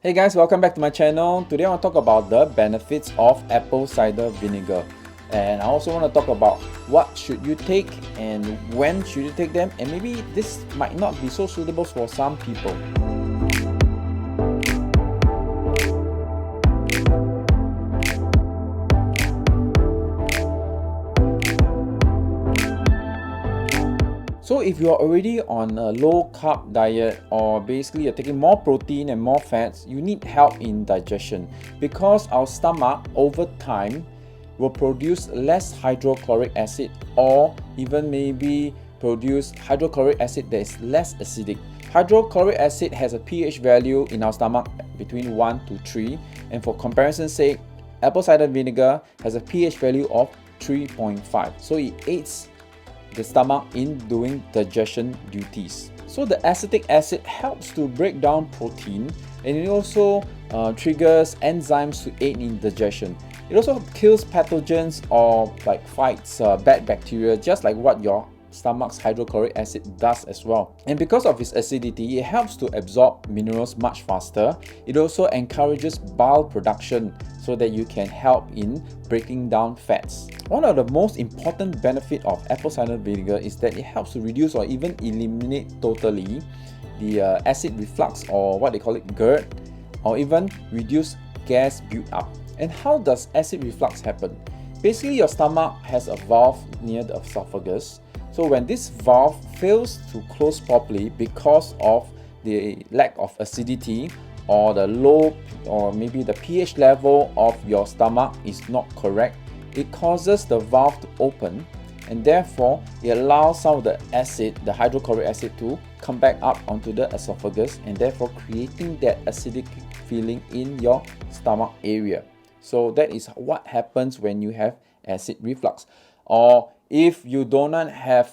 Hey guys, welcome back to my channel. Today I want to talk about the benefits of apple cider vinegar. And I also want to talk about what should you take and when should you take them, and maybe this might not be so suitable for some people. So if you're already on a low carb diet, or basically you're taking more protein and more fats, you need help in digestion, because our stomach over time will produce less hydrochloric acid, or even maybe produce hydrochloric acid that is less acidic. Hydrochloric acid has a pH value in our stomach between 1 to 3, and for comparison's sake, apple cider vinegar has a pH value of 3.5, so it aids the stomach in doing digestion duties. So the acetic acid helps to break down protein, and it also triggers enzymes to aid in digestion. It also kills pathogens or fights bad bacteria, just like what your stomach's hydrochloric acid does as well. And because of its acidity, it helps to absorb minerals much faster. It also encourages bile production so that you can help in breaking down fats. One of the most important benefits of apple cider vinegar is that it helps to reduce or even eliminate totally the acid reflux, or what they call it GERD, or even reduce gas build-up. And how does acid reflux happen? Basically, your stomach has a valve near the esophagus. So when this valve fails to close properly because of the lack of acidity, or the low, or maybe the pH level of your stomach is not correct, it causes the valve to open, and therefore it allows some of the acid, the hydrochloric acid, to come back up onto the esophagus, and therefore creating that acidic feeling in your stomach area. So that is what happens when you have acid reflux. Or if you do not have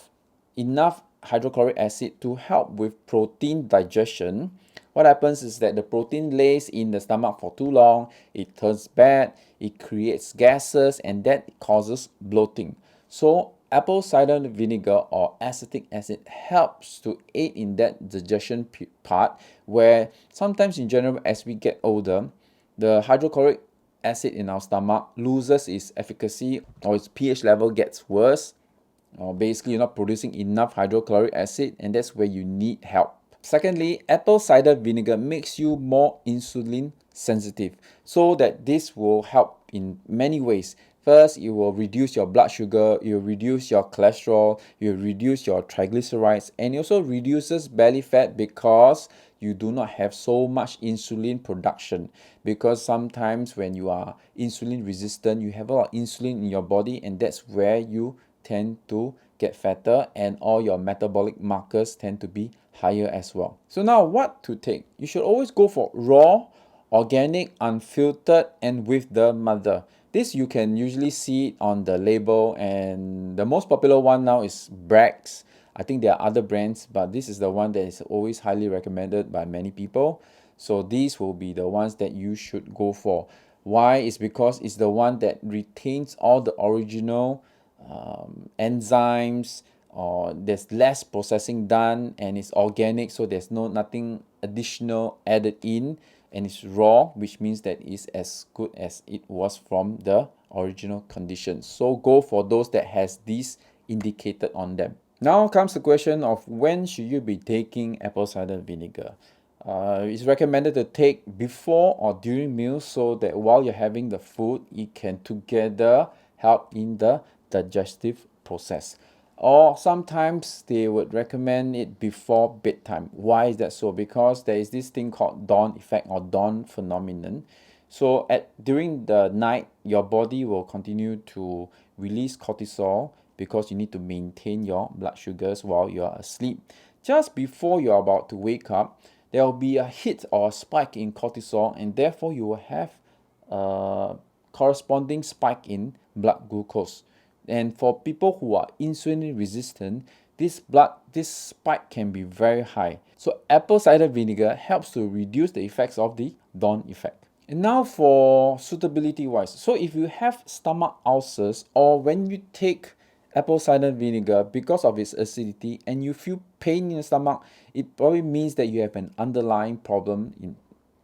enough hydrochloric acid to help with protein digestion, what happens is that the protein lays in the stomach for too long, it turns bad, it creates gases, and that causes bloating. So apple cider vinegar or acetic acid helps to aid in that digestion part, where sometimes in general as we get older, the hydrochloric acid in our stomach loses its efficacy, or its pH level gets worse, or basically you're not producing enough hydrochloric acid, and that's where you need help. Secondly, apple cider vinegar makes you more insulin sensitive, so that this will help in many ways. First, it will reduce your blood sugar, it will reduce your cholesterol, it will reduce your triglycerides, and it also reduces belly fat because you do not have so much insulin production. Because sometimes when you are insulin resistant, you have a lot of insulin in your body, and that's where you tend to get fatter, and all your metabolic markers tend to be higher as well. So now, what to take? You should always go for raw, organic, unfiltered, and with the mother. This you can usually see it on the label, and the most popular one now is Bragg's. I think there are other brands, but this is the one that is always highly recommended by many people. So these will be the ones that you should go for. Why? Is because it's the one that retains all the original enzymes, or there's less processing done, and it's organic, so there's nothing additional added in, and it's raw, which means that it's as good as it was from the original condition. So go for those that has these indicated on them. Now comes the question of when should you be taking apple cider vinegar. It's recommended to take before or during meals, so that while you're having the food, it can together help in the digestive process. Or sometimes they would recommend it before bedtime. Why is that so? Because there is this thing called dawn effect, or dawn phenomenon. So during the night, your body will continue to release cortisol, because you need to maintain your blood sugars while you are asleep. Just before you're about to wake up, there will be a hit or a spike in cortisol, and therefore you will have a corresponding spike in blood glucose. And for people who are insulin resistant, this spike can be very high. So apple cider vinegar helps to reduce the effects of the dawn effect. And now for suitability wise, so if you have stomach ulcers, or when you take apple cider vinegar because of its acidity and you feel pain in the stomach, it probably means that you have an underlying problem in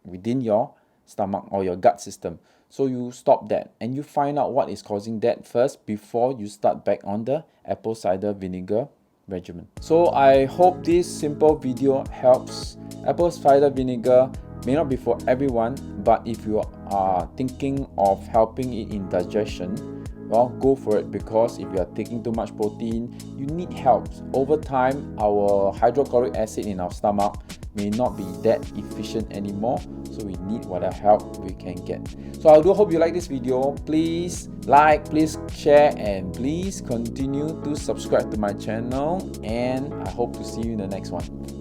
within your stomach or your gut system. So you stop that and you find out what is causing that first before you start back on the apple cider vinegar regimen. So I hope this simple video helps. Apple cider vinegar may not be for everyone, but if you are thinking of helping it in digestion, well, go for it, because if you are taking too much protein, you need help. Over time, our hydrochloric acid in our stomach may not be that efficient anymore, so we need whatever help we can get. So I do hope you like this video. Please like, please share, and please continue to subscribe to my channel, and I hope to see you in the next one.